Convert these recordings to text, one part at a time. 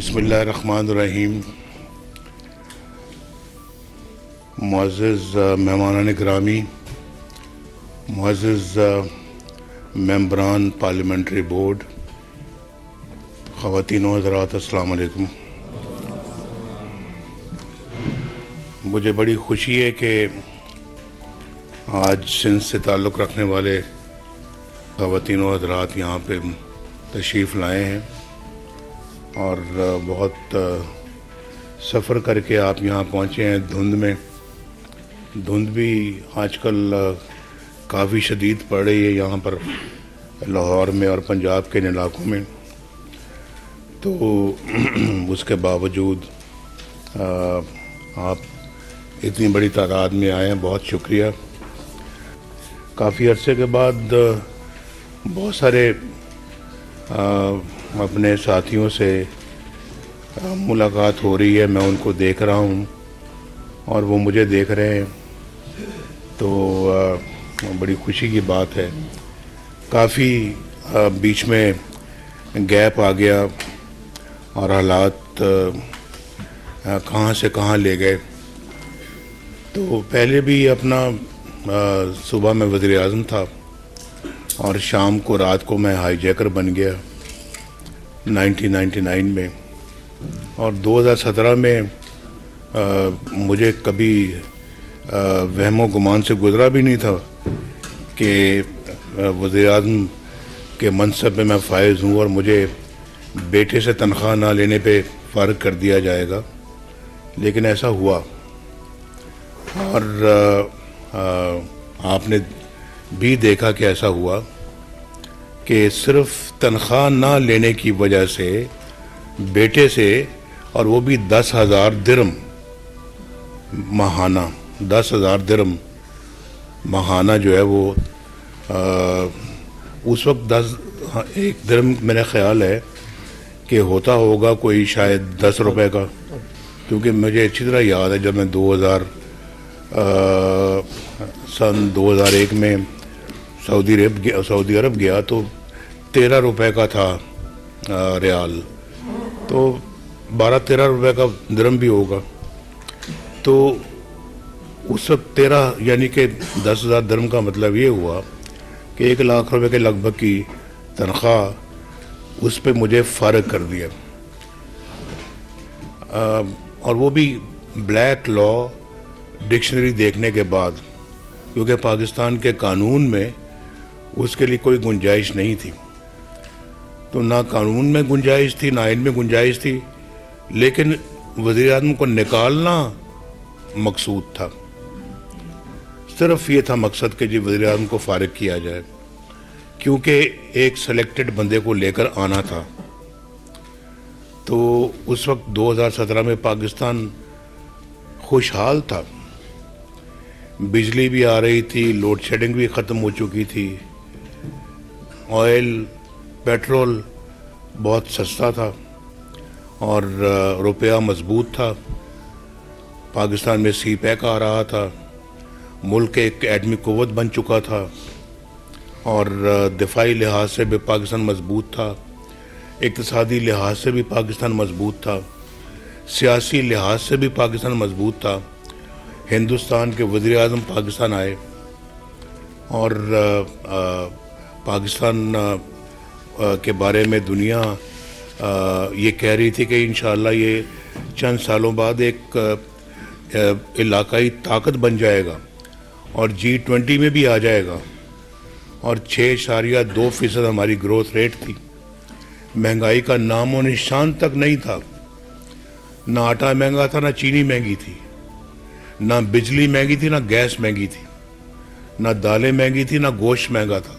बिस्मिल्लाहिर्रहमानिर्रहीम। मुअज़्ज़िज़ मेहमानान गिरामी, मुअज़्ज़िज़ मेंबरान parliamentary board, ख़वातीन व हज़रात, अस्सलाम वालेकुम। मुझे बड़ी खुशी है कि आज सिंध से ताल्लुक़ रखने वाले ख़वातीन व हज़रात यहाँ पे तशरीफ़ लाए हैं और बहुत सफ़र करके आप यहाँ पहुँचे हैं धुंध में। धुंध भी आजकल काफ़ी शदीद पड़ रही है यहाँ पर लाहौर में और पंजाब के इलाकों में, तो उसके बावजूद आप इतनी बड़ी तादाद में आए हैं, बहुत शुक्रिया। काफ़ी अरसे के बाद बहुत सारे अपने साथियों से मुलाकात हो रही है, मैं उनको देख रहा हूँ और वो मुझे देख रहे हैं, तो बड़ी खुशी की बात है। काफ़ी बीच में गैप आ गया और हालात कहाँ से कहाँ ले गए। तो पहले भी अपना सुबह में वज़ीर आज़म था और शाम को रात को मैं हाईजैकर बन गया 1999 में, और 2017 में मुझे कभी वहमो गुमान से गुज़रा भी नहीं था कि वज़ीर आज़म के मनसब में मैं फ़ाइज़ हूँ और मुझे बेटे से तनख्वाह ना लेने पे फ़ारिग कर दिया जाएगा, लेकिन ऐसा हुआ। और आपने भी देखा कि ऐसा हुआ कि सिर्फ तनख्वाह ना लेने की वजह से बेटे से, और वो भी 10,000 दिरहम माहाना, 10,000 दिरहम माहाना जो है वो उस वक्त एक दिरहम मेरा ख्याल है कि होता होगा कोई शायद 10 रुपए का, क्योंकि मुझे अच्छी तरह याद है जब मैं सन 2001 में सऊदी अरब गया तो 13 रुपए का था रियाल, तो 12-13 रुपए का दिरहम भी होगा। तो उस वक्त 13 यानी कि 10,000 दिरहम का मतलब ये हुआ कि 1 लाख रुपए के लगभग की तनख्वाह उस पे मुझे फ़ारिग कर दिया, और वो भी ब्लैक लॉ डिक्शनरी देखने के बाद, क्योंकि पाकिस्तान के कानून में उसके लिए कोई गुंजाइश नहीं थी। तो ना कानून में गुंजाइश थी ना आइन में गुंजाइश थी, लेकिन वज़ीर आज़म को निकालना मकसूद था। सिर्फ ये था मकसद कि जी वज़ीर आज़म को फ़ारिग किया जाए, क्योंकि एक सेलेक्टेड बंदे को लेकर आना था। तो उस वक्त 2017 में पाकिस्तान खुशहाल था, बिजली भी आ रही थी, लोड शेडिंग भी ख़त्म हो चुकी थी, ऑयल पेट्रोल बहुत सस्ता था और रुपया मजबूत था। पाकिस्तान में सी पैक आ रहा था, मुल्क एक एटमी क़ुव्वत बन चुका था और दिफाई लिहाज से भी पाकिस्तान मजबूत था, इक़्तिसादी लिहाज से भी पाकिस्तान मजबूत था, सियासी लिहाज से भी पाकिस्तान मजबूत था। हिंदुस्तान के वज़ीर आज़म पाकिस्तान आए और पाकिस्तान के बारे में दुनिया ये कह रही थी कि इंशाअल्लाह ये चंद सालों बाद एक इलाकाई ताकत बन जाएगा और G20 में भी आ जाएगा, और 6.2% हमारी ग्रोथ रेट थी। महंगाई का नामो निशान तक नहीं था, ना आटा महंगा था, ना चीनी महंगी थी, ना बिजली महंगी थी, ना गैस महंगी थी, ना दालें महंगी थी, ना गोश्त महंगा था।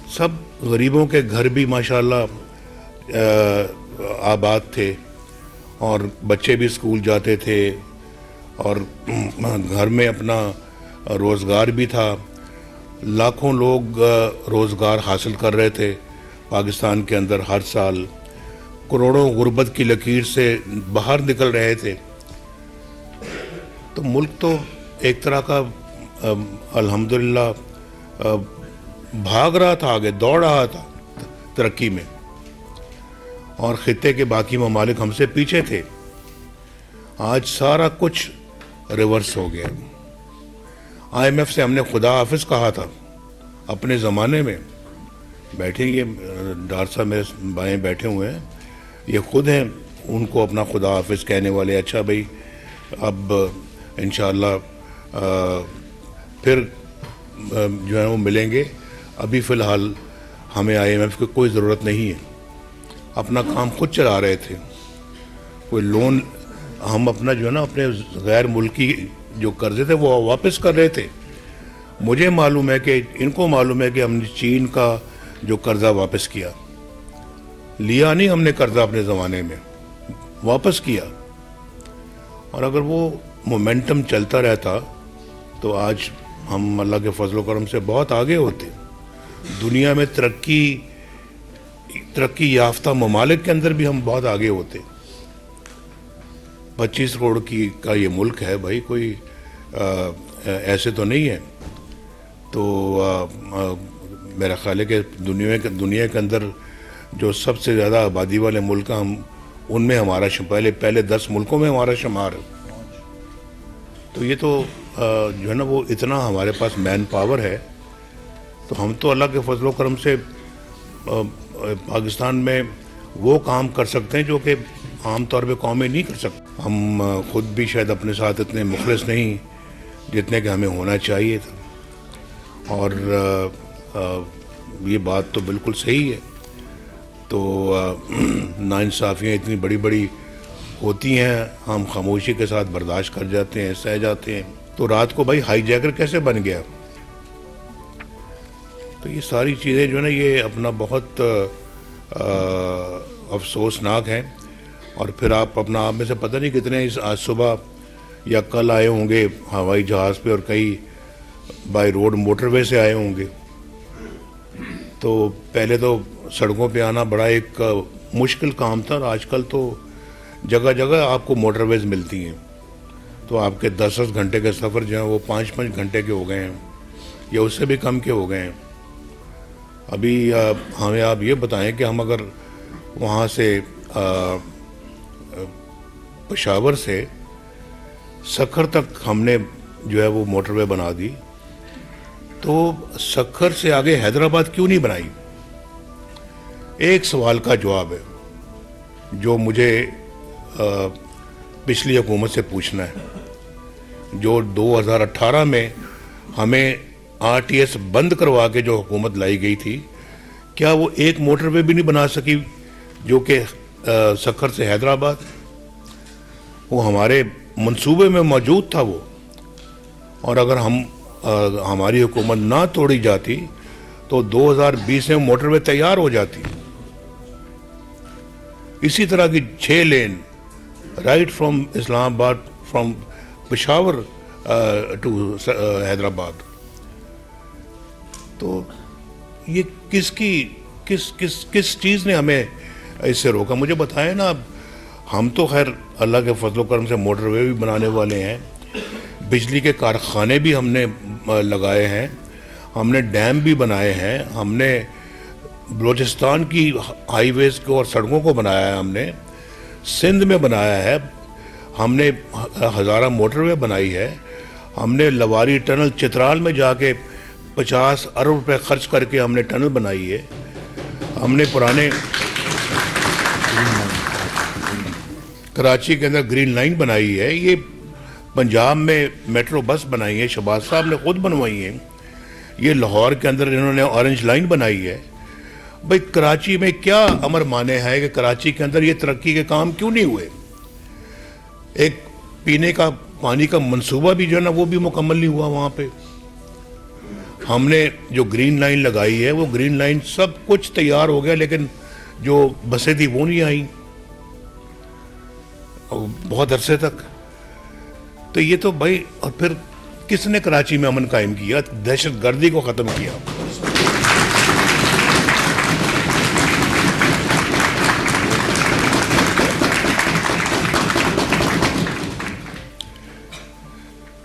सब गरीबों के घर भी माशाल्लाह आबाद थे और बच्चे भी स्कूल जाते थे और घर में अपना रोज़गार भी था। लाखों लोग रोज़गार हासिल कर रहे थे पाकिस्तान के अंदर हर साल, करोड़ों गुर्बत की लकीर से बाहर निकल रहे थे। तो मुल्क तो एक तरह का अल्हम्दुलिल्लाह भाग रहा था, आगे दौड़ रहा था तरक्की में। और ख़ित्ते के बाकी ममालिक हमसे पीछे थे। आज सारा कुछ रिवर्स हो गया। IMF से हमने खुदा हाफिज कहा था अपने ज़माने में। बैठे ये डॉक्टर साहब मेरे बाएं बैठे हुए हैं, ये खुद हैं उनको अपना खुदा हाफिज कहने वाले। अच्छा भाई, अब इंशाअल्लाह फिर जो है वो मिलेंगे, अभी फ़िलहाल हमें IMF की कोई ज़रूरत नहीं है। अपना काम खुद चला रहे थे। कोई लोन हम अपना जो है ना अपने गैर मुल्की जो कर्जे थे वो वापस कर रहे थे। मुझे मालूम है कि इनको मालूम है कि हमने चीन का जो कर्जा वापस किया, लिया नहीं हमने कर्जा अपने ज़माने में, वापस किया। और अगर वो मोमेंटम चलता रहता तो आज हम अल्लाह के फजल करम से बहुत आगे होते। दुनिया में तरक्की याफ्ता ममालिक के अंदर भी हम बहुत आगे होते। 25 करोड़ का ये मुल्क है भाई, कोई ऐसे तो नहीं है। तो मेरा ख्याल है कि दुनिया के अंदर जो सबसे ज़्यादा आबादी वाले मुल्क हम उनमें हमारा पहले 10 मुल्कों में हमारा शुमार है। तो ये तो जो है ना वो इतना हमारे पास मैन पावर है। तो हम तो अल्लाह के फजल करम से पाकिस्तान में वो काम कर सकते हैं जो कि आम तौर पे कौमें नहीं कर सकते। हम खुद भी शायद अपने साथ इतने मुखलिस नहीं जितने कि हमें होना चाहिए था। और ये बात तो बिल्कुल सही है। तो नाइंसाफ़ियाँ इतनी बड़ी बड़ी होती हैं, हम खामोशी के साथ बर्दाश्त कर जाते हैं, सह जाते हैं। तो रात को भाई हाईजैकर कैसे बन गया? तो ये सारी चीज़ें जो है ना ये अपना बहुत अफसोसनाक हैं। और फिर आप में से पता नहीं कितने इस आज सुबह या कल आए होंगे हवाई जहाज़ पे, और कई बाय रोड मोटरवे से आए होंगे। तो पहले तो सड़कों पे आना बड़ा एक मुश्किल काम था, और आजकल तो जगह जगह आपको मोटरवेज मिलती हैं। तो आपके 10-10 घंटे के सफ़र जो है वो 5-5 घंटे के हो गए हैं, या उससे भी कम के हो गए हैं। अभी हमें आप ये बताएं कि हम अगर वहाँ से पेशावर से सक्खर तक हमने जो है वो मोटरवे बना दी, तो सक्खर से आगे हैदराबाद क्यों नहीं बनाई? एक सवाल का जवाब है जो मुझे पिछली हुकूमत से पूछना है। जो 2018 में हमें RTS बंद करवा के जो हुकूमत लाई गई थी, क्या वो एक मोटरवे भी नहीं बना सकी जो कि सक्खर से हैदराबाद? वो हमारे मंसूबे में मौजूद था वो। और अगर हमारी हुकूमत ना तोड़ी जाती तो 2020 में मोटरवे तैयार हो जाती। इसी तरह की 6 lane right from Islamabad, from Peshawar to Hyderabad. तो ये किस चीज़ ने हमें इससे रोका? मुझे बताएं ना। हम तो खैर अल्लाह के फजल करम से मोटरवे भी बनाने वाले हैं, बिजली के कारखाने भी हमने लगाए हैं, हमने डैम भी बनाए हैं, हमने बलूचिस्तान की हाईवेज़ को और सड़कों को बनाया है, हमने सिंध में बनाया है, हमने हज़ारा मोटरवे बनाई है, हमने लवारी टनल चित्राल में जाके 50 अरब रुपए खर्च करके हमने टनल बनाई है, हमने पुराने कराची के अंदर ग्रीन लाइन बनाई है, ये पंजाब में मेट्रो बस बनाई है, शहबाज साहब ने खुद बनवाई है, ये लाहौर के अंदर इन्होंने ऑरेंज लाइन बनाई है। भाई कराची में क्या अमर माने है कि कराची के अंदर ये तरक्की के काम क्यों नहीं हुए? एक पीने का पानी का मंसूबा भी जो है ना वो भी मुकम्मल नहीं हुआ वहाँ पे। हमने जो ग्रीन लाइन लगाई है वो ग्रीन लाइन सब कुछ तैयार हो गया, लेकिन जो बसें थी वो नहीं आई बहुत अरसे तक। तो ये तो भाई, और फिर किसने कराची में अमन कायम किया? दहशत गर्दी को ख़त्म किया।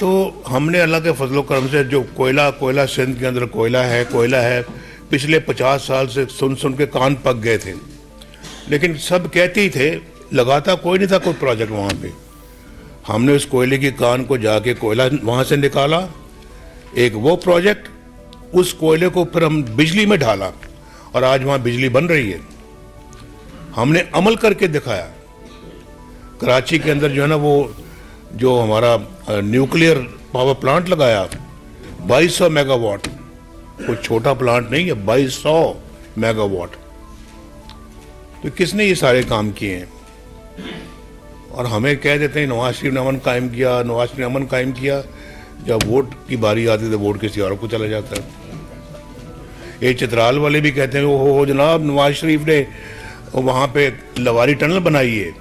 तो हमने अल्लाह के फजल करम से जो कोयला सिंध के अंदर कोयला है, पिछले 50 साल से सुन के कान पक गए थे। लेकिन सब कहते ही थे, लगाता कोई नहीं था कोई प्रोजेक्ट वहाँ पे। हमने उस कोयले की कान को जाके कोयला वहाँ से निकाला, एक वो प्रोजेक्ट, उस कोयले को फिर हम बिजली में ढाला और आज वहाँ बिजली बन रही है। हमने अमल करके दिखाया। कराची के अंदर जो है ना, वो जो हमारा न्यूक्लियर पावर प्लांट लगाया 2200 मेगावाट, कोई छोटा प्लांट नहीं है, 2200 मेगावाट। तो किसने ये सारे काम किए हैं? और हमें कह देते हैं नवाज शरीफ ने अमन कायम किया, नवाज शरीफ ने अमन कायम किया। जब वोट की बारी आती है तो वोट किसी और को चला जाता है। ये चित्राल वाले भी कहते हैं हो जनाब, नवाज शरीफ ने वहाँ पे लवारी टनल बनाई है,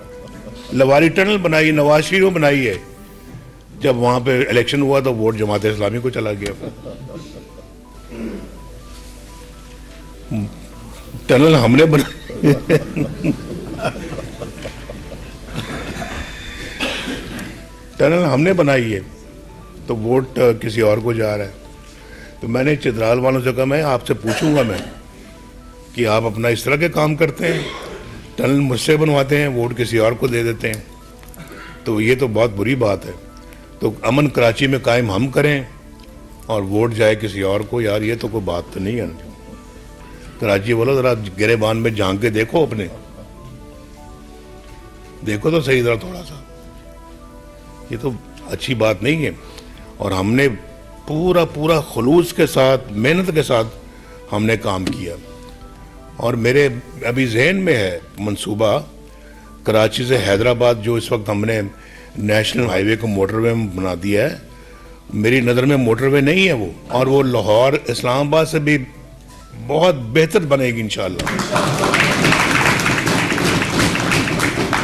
लवारी टनल बनाई, नवाज शरीफ ने बनाई है। जब वहाँ पे इलेक्शन हुआ तो वोट जमात इस्लामी को चला गया। टनल हमने टनल हमने बनाई है तो वोट किसी और को जा रहा है। तो मैंने चित्राल वालों से कहा, मैं आपसे पूछूंगा मैं कि आप अपना इस तरह के काम करते हैं, टनल मुझसे बनवाते हैं, वोट किसी और को दे देते हैं, तो ये तो बहुत बुरी बात है। तो अमन कराची में कायम हम करें और वोट जाए किसी और को, यार ये तो कोई बात तो नहीं है। कराची बोलो ज़रा गिरेबान में झांक के देखो, अपने देखो तो सही ज़रा थोड़ा सा, ये तो अच्छी बात नहीं है। और हमने पूरा पूरा खुलूस के साथ, मेहनत के साथ हमने काम किया। और मेरे अभी जहन में है मंसूबा, कराची से हैदराबाद जो इस वक्त हमने नेशनल हाईवे को मोटरवे में बना दिया है, मेरी नज़र में मोटरवे नहीं है वो, और वो लाहौर इस्लामाबाद से भी बहुत बेहतर बनेगी इंशाल्लाह।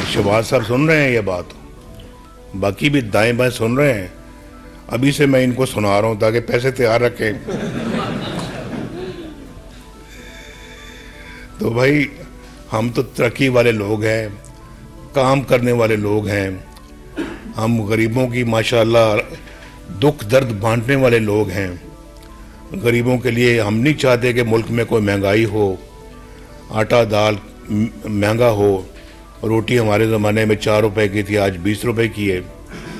शहबाज साहब सुन रहे हैं ये बात, बाकी भी दाएं बाएं सुन रहे हैं। अभी से मैं इनको सुना रहा हूं ताकि पैसे तैयार रखें। तो भाई हम तो तरक्की वाले लोग हैं, काम करने वाले लोग हैं, हम गरीबों की माशाल्लाह दुख दर्द बांटने वाले लोग हैं। गरीबों के लिए हम नहीं चाहते कि मुल्क में कोई महंगाई हो, आटा दाल महंगा हो। रोटी हमारे ज़माने में 4 रुपए की थी, आज 20 रुपए की है।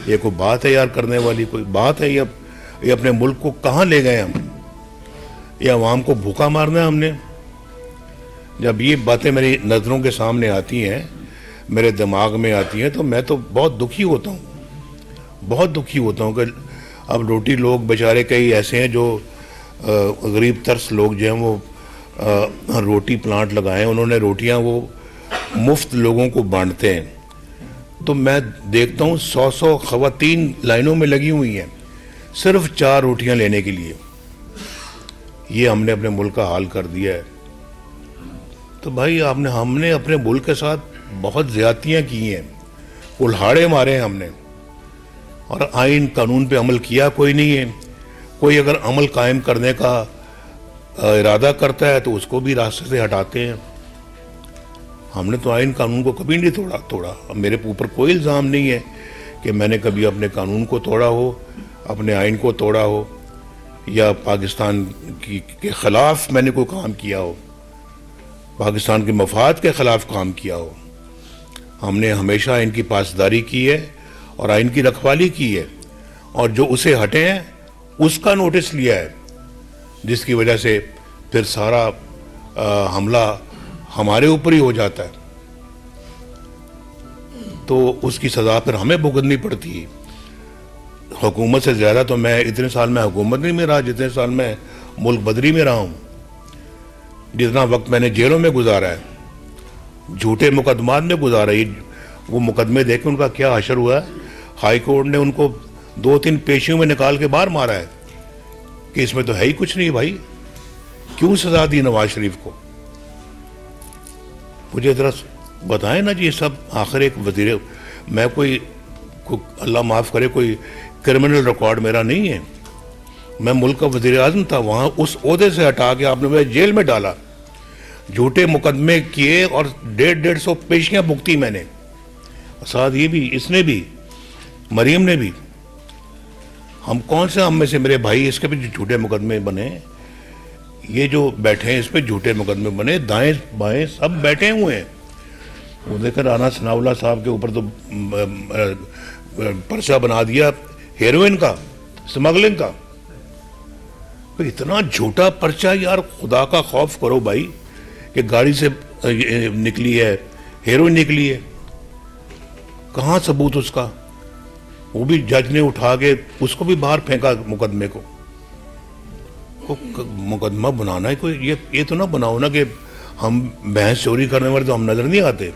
ये कोई बात है यार करने वाली? कोई बात है? ये अपने मुल्क को कहाँ ले गए हम? ये अवाम को भूखा मारना है हमने। जब ये बातें मेरी नज़रों के सामने आती हैं, मेरे दिमाग में आती हैं, तो मैं तो बहुत दुखी होता हूँ, बहुत दुखी होता हूँ कि अब रोटी लोग बेचारे कई ऐसे हैं जो गरीब तरस लोग जो हैं वो रोटी प्लांट लगाए, उन्होंने रोटियाँ वो मुफ्त लोगों को बांटते हैं। तो मैं देखता हूँ 100 ख़वातीन लाइनों में लगी हुई हैं सिर्फ 4 रोटियाँ लेने के लिए। ये हमने अपने मुल्क का हाल कर दिया है। तो भाई हमने अपने मुल्क के साथ बहुत ज़्यादतियाँ की हैं, उल्हाड़े मारे हैं हमने, और आइन कानून पे अमल किया कोई नहीं है। कोई अगर अमल कायम करने का इरादा करता है तो उसको भी रास्ते से हटाते हैं। हमने तो आइन कानून को कभी नहीं तोड़ा। अब मेरे ऊपर कोई इल्ज़ाम नहीं है कि मैंने कभी अपने कानून को तोड़ा हो, अपने आइन को तोड़ा हो, या पाकिस्तान के ख़िलाफ़ मैंने कोई काम किया हो, पाकिस्तान के मफाद के ख़िलाफ़ काम किया हो। हमने हमेशा आइन की पासदारी की है और आइन की रखवाली की है, और जो उसे हटे हैं उसका नोटिस लिया है, जिसकी वजह से फिर सारा हमला हमारे ऊपर ही हो जाता है। तो उसकी सज़ा फिर हमें भुगतनी पड़ती है। हुकूमत से ज़्यादा तो मैं इतने साल में हुकूमत नहीं में रहा जितने साल मैं मुल्क बदरी में रहा हूँ। जितना वक्त मैंने जेलों में गुजारा है, झूठे मुकदमात में गुजारा है, वो मुकदमे देख के उनका क्या हशर हुआ है। हाई कोर्ट ने उनको 2-3 पेशियों में निकाल के बाहर मारा है कि इसमें तो है ही कुछ नहीं भाई, क्यों सजा दी नवाज शरीफ को? मुझे जरा बताएं ना जी। ये सब आखिर एक वजीर, मैं कोई अल्लाह माफ़ करे कोई क्रिमिनल रिकॉर्ड मेरा नहीं है। मैं मुल्क का वजीर आज़म था, वहाँ उस ओहदे से हटा के आपने मुझे जेल में डाला, झूठे मुकदमे किए और 150 पेशियाँ भुगती मैंने, साथ ये भी, इसने भी, मरीम ने भी। हम कौन से हम में से मेरे भाई इसके भी झूठे मुकदमे बने? ये जो बैठे हैं इस पे झूठे मुकदमे बने, दाएं बाएं सब बैठे हुए हैं। वो देखकर राना सनाउल्लाह साहब के ऊपर तो पर्चा बना दिया हेरोइन का, स्मगलिंग का। तो इतना झूठा पर्चा यार, खुदा का खौफ करो भाई, कि गाड़ी से निकली है, हेरोइन निकली है, कहाँ सबूत उसका? वो भी जज ने उठा के उसको भी बाहर फेंका मुकदमे को। मुकदमा बनाना है कोई, ये तो ना बनाओ ना कि हम भैंस चोरी करने वाले तो हम नजर नहीं आते,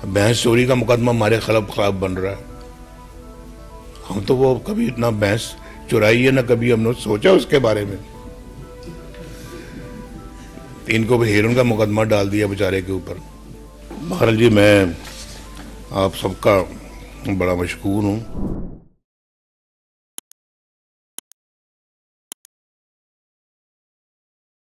भैंस चोरी का मुकदमा हमारे खिलाफ बन रहा है। हम तो वो कभी ना भैंस चुराई है ना कभी हमने सोचा उसके बारे में। इनको भी हेरोइन का मुकदमा डाल दिया बेचारे के ऊपर। बहरहाल जी, मैं आप सबका बड़ा मशकूर हूँ।